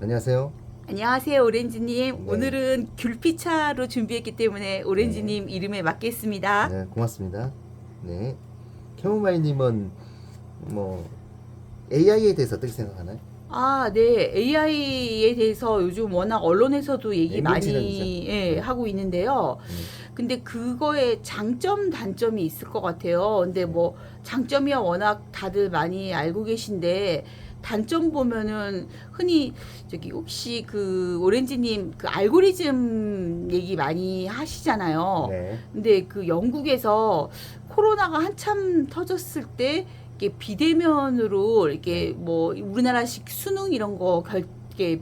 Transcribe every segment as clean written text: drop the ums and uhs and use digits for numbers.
안녕하세요. 안녕하세요, 오렌지님. 네, 오늘은 귤피차로 준비했기 때문에 네, 오렌지님 이름에 맞겠습니다. 네, 고맙습니다. 네, 캐모마일님은 뭐 AI에 대해서 어떻게 생각하나요? 아, 네. AI에 대해서 요즘 워낙 언론에서도 네, 얘기 인공지능이죠. 많이 네, 하고 있는데요. 네, 근데 그거에 장점, 단점이 있을 것 같아요. 근데 네, 뭐 장점이야 워낙 다들 많이 알고 계신데 단점 보면은 흔히 저기 혹시 그 오렌지님 그 알고리즘 얘기 많이 하시잖아요. 네, 근데 그 영국에서 코로나가 한참 터졌을 때 이렇게 비대면으로 네, 이렇게 뭐 우리나라식 수능 이런 거 이렇게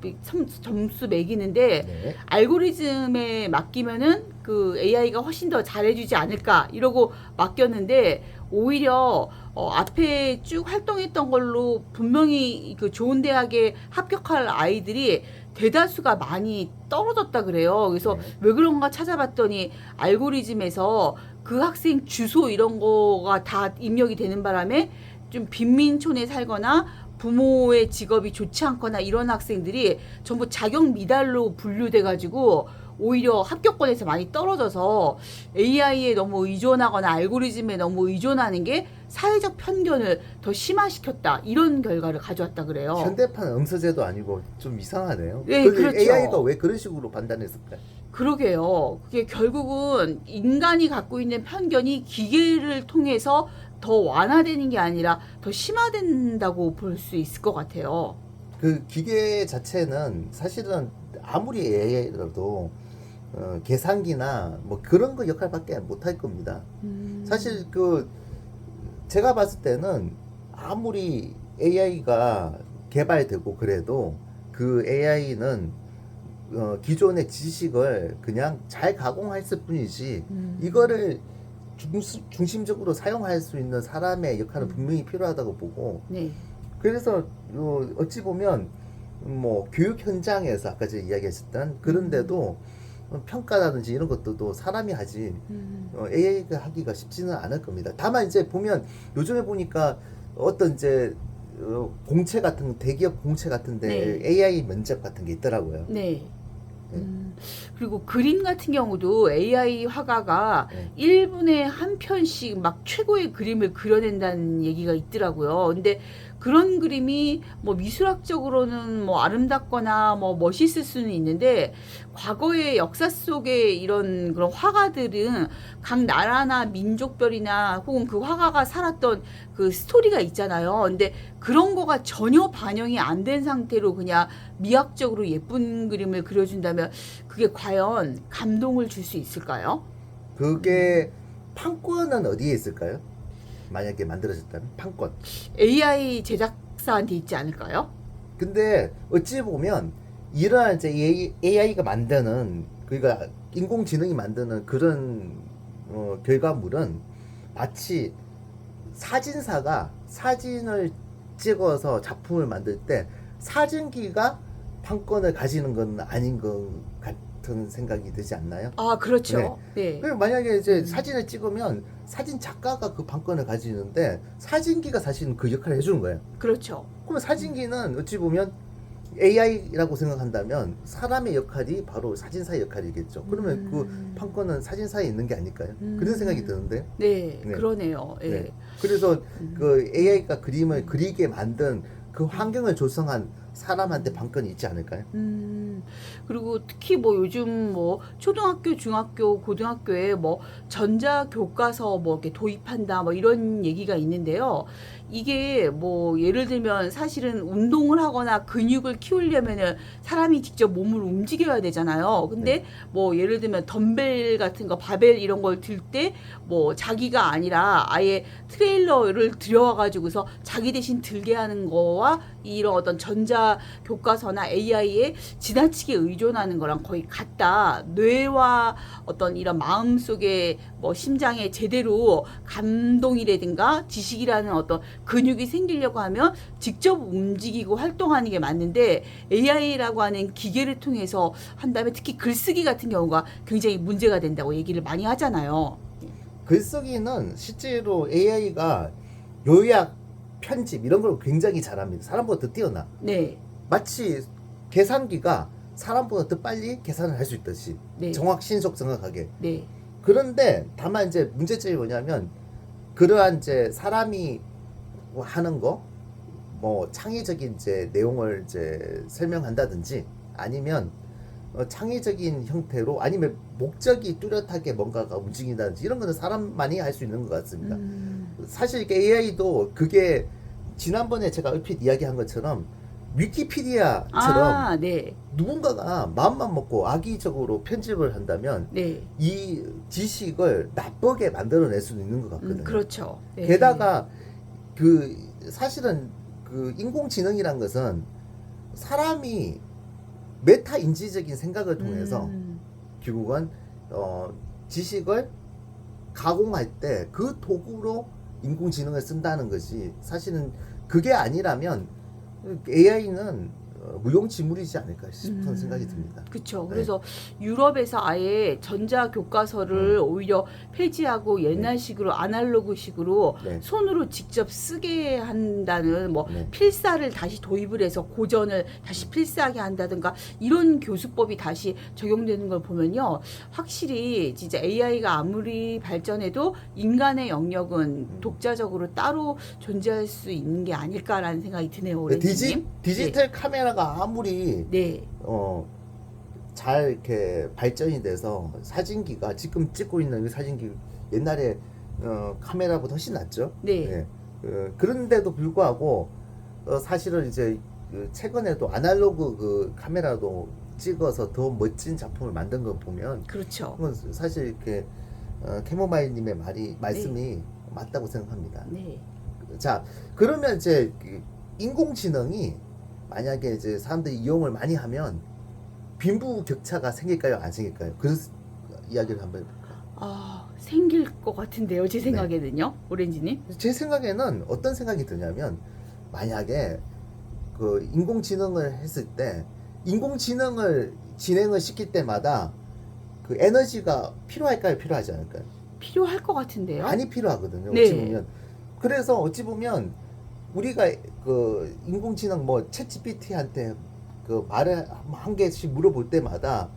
점수 매기는데 네, 알고리즘에 맡기면은 그 AI가 훨씬 더 잘해주지 않을까 이러고 맡겼는데 오히려 앞에 쭉 활동했던 걸로 분명히 그 좋은 대학에 합격할 아이들이 대다수가 많이 떨어졌다 그래요. 그래서 네. 왜 그런가 찾아봤더니 알고리즘에서 그 학생 주소 이런 거가 다 입력이 되는 바람에 좀 빈민촌에 살거나 부모의 직업이 좋지 않거나 이런 학생들이 전부 자격 미달로 분류돼 가지고 오히려 합격권에서 많이 떨어져서 AI에 너무 의존하거나 알고리즘에 너무 의존하는 게 사회적 편견을 더 심화시켰다. 이런 결과를 가져왔다 그래요. 현대판 음서제도 아니고 좀 이상하네요. 네, 그 AI가 그렇죠. 왜 그런 식으로 판단했을까요? 그러게요. 그게 결국은 인간이 갖고 있는 편견이 기계를 통해서 더 완화되는 게 아니라 더 심화된다고 볼 수 있을 것 같아요. 그 기계 자체는 사실은 아무리 AI라도 계산기나 뭐 그런 거 역할밖에 못 할 겁니다. 사실 그 제가 봤을 때는 아무리 AI가 개발되고 그래도 그 AI는 기존의 지식을 그냥 잘 가공했을 뿐이지 이거를 중심적으로 사용할 수 있는 사람의 역할은 분명히 필요하다고 보고 네. 그래서 어찌 보면 뭐 교육 현장에서 아까 제가 이야기했었던 그런데도 평가라든지 이런 것들도 사람이 하지 AI가 하기가 쉽지는 않을 겁니다. 다만 이제 보면 요즘에 보니까 어떤 이제 공채 같은 대기업 공채 같은데 네. AI 면접 같은 게 있더라고요. 네. 네, 그리고 그림 같은 경우도 AI 화가가 네, 1분에 한 편씩 막 최고의 그림을 그려낸다는 얘기가 있더라고요. 근데 그런 그림이 뭐 미술학적으로는 뭐 아름답거나 뭐 멋있을 수는 있는데 과거의 역사 속에 이런 그런 화가들은 각 나라나 민족별이나 혹은 그 화가가 살았던 그 스토리가 있잖아요. 근데 그런 거가 전혀 반영이 안 된 상태로 그냥 미학적으로 예쁜 그림을 그려준다면 그게 과연 감동을 줄 수 있을까요? 그게 판권은 어디에 있을까요? 만약에 만들어졌다면 판권. AI 제작사한테 있지 않을까요? 근데 어찌 보면 이러한 이제 AI가 만드는 그러니까 인공지능이 만드는 그런 결과물은 마치 사진사가 사진을 찍어서 작품을 만들 때 사진기가 판권을 가지는 건 아닌 것 같은 생각이 들지 않나요? 아, 네. 그렇죠. 네. 그리고 만약에 이제 사진을 찍으면 사진 작가가 그 판권을 가지는데 사진기가 사실은 그 역할을 해주는 거예요. 그렇죠. 그러면 사진기는 어찌 보면 AI라고 생각한다면 사람의 역할이 바로 사진사의 역할이겠죠. 그러면 그 판권은 사진사에 있는 게 아닐까요? 그런 생각이 드는데. 네, 네. 그러네요. 네. 예. 그래서 그 AI가 그림을 그리게 만든 그 환경을 조성한 사람한테 판권이 있지 않을까요? 음, 그리고 특히 뭐 요즘 뭐 초등학교, 중학교, 고등학교에 뭐 전자교과서 뭐 이렇게 도입한다 뭐 이런 얘기가 있는데요. 이게 뭐 예를 들면 사실은 운동을 하거나 근육을 키우려면은 사람이 직접 몸을 움직여야 되잖아요. 네. 근데 뭐 예를 들면 덤벨 같은 거, 바벨 이런 걸 들 때 뭐 자기가 아니라 아예 트레일러를 들여와가지고서 자기 대신 들게 하는 거와 이런 어떤 전자 교과서나 AI에 지나치게 의존하는 거랑 거의 같다. 뇌와 어떤 이런 마음속에 뭐 심장에 제대로 감동이라든가 지식이라는 어떤 근육이 생기려고 하면 직접 움직이고 활동하는 게 맞는데 AI라고 하는 기계를 통해서 한다면 특히 글쓰기 같은 경우가 굉장히 문제가 된다고 얘기를 많이 하잖아요. 글쓰기는 실제로 AI가 요약, 편집 이런 걸 굉장히 잘합니다. 사람보다 더 뛰어나. 네. 마치 계산기가 사람보다 더 빨리 계산을 할 수 있듯이 네. 신속 정확하게. 네. 그런데 다만 이제 문제점이 뭐냐면 그러한 이제 사람이 하는 거 뭐 창의적인 이제 내용을 이제 설명한다든지 아니면 창의적인 형태로 아니면 목적이 뚜렷하게 뭔가가 움직인다든지 이런 거는 사람만이 할 수 있는 것 같습니다. 사실 이게 AI도 그게 지난번에 제가 얼핏 이야기한 것처럼 위키피디아처럼 네. 누군가가 마음만 먹고 악의적으로 편집을 한다면 네. 이 지식을 나쁘게 만들어낼 수도 있는 것 같거든요. 그렇죠. 네. 게다가 그 사실은 그 인공지능이란 것은 사람이 메타 인지적인 생각을 통해서 결국은 지식을 가공할 때 그 도구로 인공지능을 쓴다는 것이 사실은 그게 아니라면 AI는 무용지물이지 않을까 싶은 생각이 듭니다. 그렇죠. 네. 그래서 유럽에서 아예 전자 교과서를 오히려 폐지하고 옛날식으로 아날로그식으로 네. 손으로 직접 쓰게 한다는 뭐 네. 필사를 다시 도입을 해서 고전을 다시 필사하게 한다든가 이런 교수법이 다시 적용되는 걸 보면요. 확실히 진짜 AI가 아무리 발전해도 인간의 영역은 독자적으로 따로 존재할 수 있는 게 아닐까라는 생각이 드네요. 오렌지님. 디지털 카메라가 아무리 네. 잘 이렇게 발전이 돼서 사진기가 지금 찍고 있는 이 사진기 옛날에 카메라보다 훨씬 낫죠. 네. 그런데도 불구하고 사실은 이제 최근에도 아날로그 그 카메라도 찍어서 더 멋진 작품을 만든 거 보면 그렇죠. 그건 사실 이렇게 캐모마일님의 말씀이 맞다고 생각합니다. 네. 자, 그러면 이제 인공지능이 만약에 이제 사람들이 이용을 많이 하면 빈부격차가 생길까요? 안 생길까요? 그런 이야기를 한번 해볼까요? 생길 것 같은데요. 제 생각에는요. 오렌지님. 제 생각에는 어떤 생각이 드냐면 만약에 그 인공지능을 했을 때 인공지능을 진행을 시킬 때마다 그 에너지가 필요할까요? 필요하지 않을까요? 필요할 것 같은데요. 많이 필요하거든요. 네. 어찌 보면. 그래서 어찌 보면 우리가 그 인공지능 뭐 챗GPT한테 그 말을 한 개씩 물어볼 때마다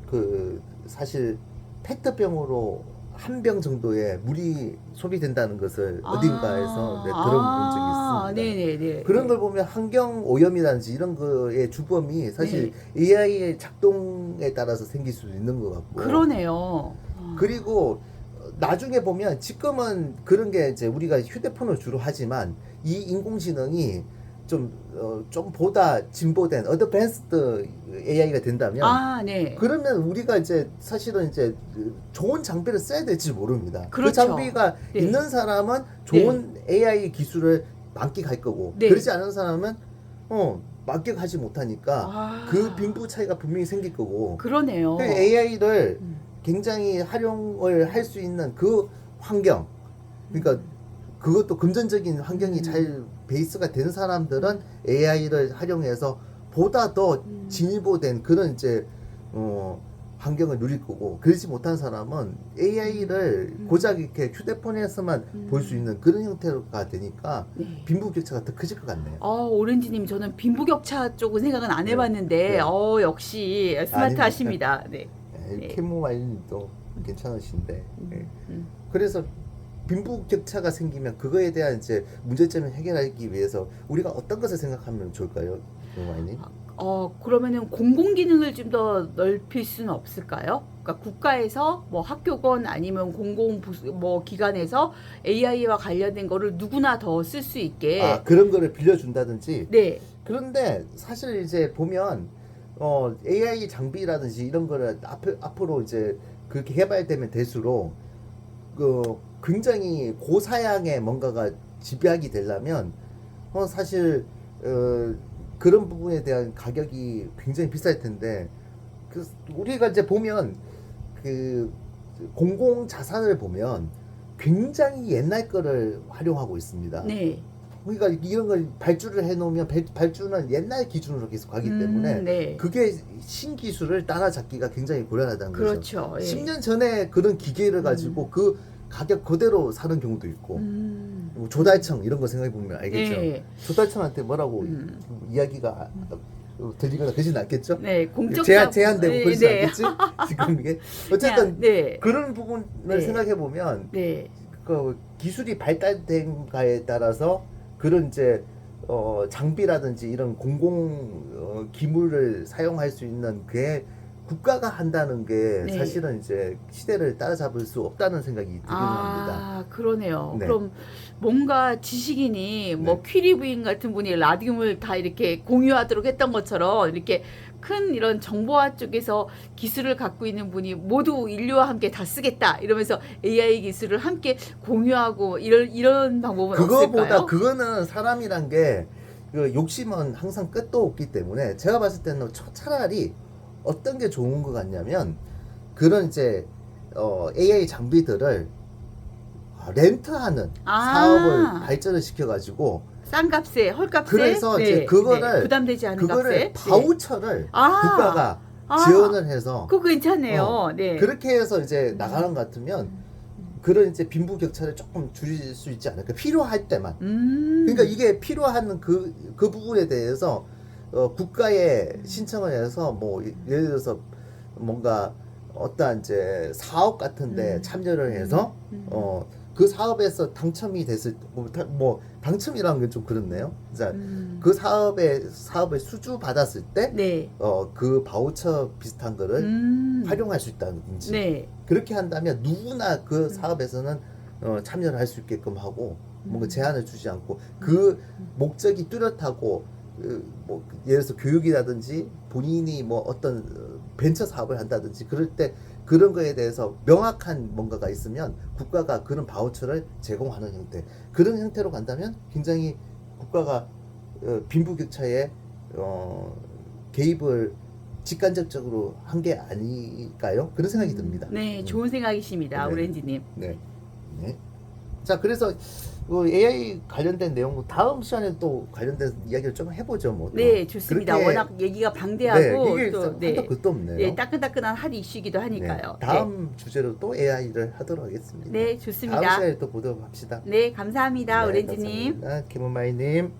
그 사실 페트병으로 한 병 정도의 물이 소비된다는 것을 어딘가에서 들어본 적이 있습니다. 네네네. 그런 걸 보면 환경 오염이라든지 이런 거의 주범이 사실 AI의 작동에 따라서 생길 수도 있는 것 같고. 그러네요. 그리고 나중에 보면 지금은 그런 게 이제 우리가 휴대폰을 주로 하지만 이 인공지능이 좀 보다 진보된 어드밴스드 AI가 된다면 네. 그러면 우리가 이제 사실은 이제 좋은 장비를 써야 될지 모릅니다. 그 그렇죠. 장비가 네. 있는 사람은 좋은 AI 기술을 만끽할 거고 그러지 않은 사람은 만끽하지 못하니까 그 빈부 차이가 분명히 생길 거고. 그러네요. AI를 굉장히 활용을 할 수 있는 그 환경, 그러니까 그것도 금전적인 환경이 잘 베이스가 된 사람들은 AI를 활용해서 보다 더 진보된 그런 이제 환경을 누릴 거고, 그러지 못한 사람은 AI를 고작 이렇게 휴대폰에서만 볼 수 있는 그런 형태가 되니까 빈부격차가 더 커질 것 같네요. 오렌지님, 저는 빈부격차 쪽은 생각은 안 해봤는데 역시 스마트하십니다. 네. 캐모마일님도 괜찮으신데. 그래서 빈부격차가 생기면 그거에 대한 이제 문제점을 해결하기 위해서 우리가 어떤 것을 생각하면 좋을까요, 캐모마일님? 그러면은 공공기능을 좀 더 넓힐 수는 없을까요? 그러니까 국가에서 뭐 학교건 아니면 공공 뭐 기관에서 AI와 관련된 거를 누구나 더 쓸 수 있게 그런 거를 빌려준다든지. 네. 그런데 사실 이제 보면 AI 장비라든지 이런 거를 앞으로 이제 그렇게 개발되면 될수록 굉장히 고사양의 뭔가가 집약이 되려면 사실 그런 부분에 대한 가격이 굉장히 비쌀 텐데 우리가 이제 보면 그 공공 자산을 보면 굉장히 옛날 거를 활용하고 있습니다. 네. 그러니까 이런 걸 발주를 해놓으면 발주는 옛날 기준으로 계속 가기 때문에 그게 신기술을 따라잡기가 굉장히 곤란하다는 거죠. 그렇죠. 10년 전에 그런 기계를 가지고 그 가격 그대로 사는 경우도 있고 조달청 이런 거 생각해 보면 알겠죠. 조달청한테 뭐라고 이야기가 들리거나 그러진 않겠죠? 네, 공적사 제한되고 그러지 네. 않겠지? 지금 이게 어쨌든 그냥, 네. 그런 부분을 네. 생각해 보면 네. 그 기술이 발달된가에 따라서 그런 이제 장비라든지 이런 공공 기물을 사용할 수 있는 게 국가가 한다는 게 네. 사실은 이제 시대를 따라잡을 수 없다는 생각이 들기는 합니다. 아, 그러네요. 네. 그럼 뭔가 지식인이 뭐 네. 퀴리 부인 같은 분이 라디움을 다 이렇게 공유하도록 했던 것처럼 이렇게 큰 이런 정보화 쪽에서 기술을 갖고 있는 분이 모두 인류와 함께 다 쓰겠다 이러면서 AI 기술을 함께 공유하고 이런 방법은 그거보다 없을까요? 그거는 사람이란 게 그 욕심은 항상 끝도 없기 때문에 제가 봤을 때는 차라리 어떤 게 좋은 것 같냐면 그런 이제 AI 장비들을 렌트하는 아. 사업을 발전을 시켜가지고 싼 값에 헐값에 그래서 이제 그거를 부담되지 않은 그거를 값에 바우처를 아. 국가가 아. 지원을 해서 그거 괜찮네요. 네. 그렇게 해서 이제 나가는 것 같으면 그런 이제 빈부격차를 조금 줄일 수 있지 않을까 필요할 때만 그러니까 이게 필요한 그 부분에 대해서 국가에 신청을 해서 뭐 예를 들어서 뭔가 어떠한 이제 사업 같은데 참여를 해서 그 사업에서 당첨이 됐을 뭐 당첨이라는 게 좀 그렇네요. 자, 그 사업을 수주 받았을 때 네. 그 바우처 비슷한 거를 활용할 수 있다든지 네. 그렇게 한다면 누구나 그 사업에서는 참여를 할 수 있게끔 하고 뭔가 제한을 주지 않고 그 목적이 뚜렷하고 뭐 예를 들어서 교육이라든지 본인이 뭐 어떤 벤처 사업을 한다든지 그럴 때 그런 거에 대해서 명확한 뭔가가 있으면 국가가 그런 바우처를 제공하는 형태 그런 형태로 간다면 굉장히 국가가 빈부격차에 개입을 직간접적으로 한 게 아닐까요? 그런 생각이 듭니다. 네, 좋은 생각이십니다, 네. 오렌지님. 네. 네. 자, 그래서 AI 관련된 내용 다음 시간에 또 관련된 이야기를 좀 해보죠. 뭐. 또. 네, 좋습니다. 그렇게- 워낙 얘기가 방대하고 네, 이게 또 한도 끝도 없네요. 네, 따끈따끈한 핫 이슈이기도 네, 하니까요. 다음 주제로 또 AI를 하도록 하겠습니다. 네, 좋습니다. 다음 시간에 또 보도록 합시다. 네, 감사합니다, 네, 오렌지님. 감사합니다. 김은마이님.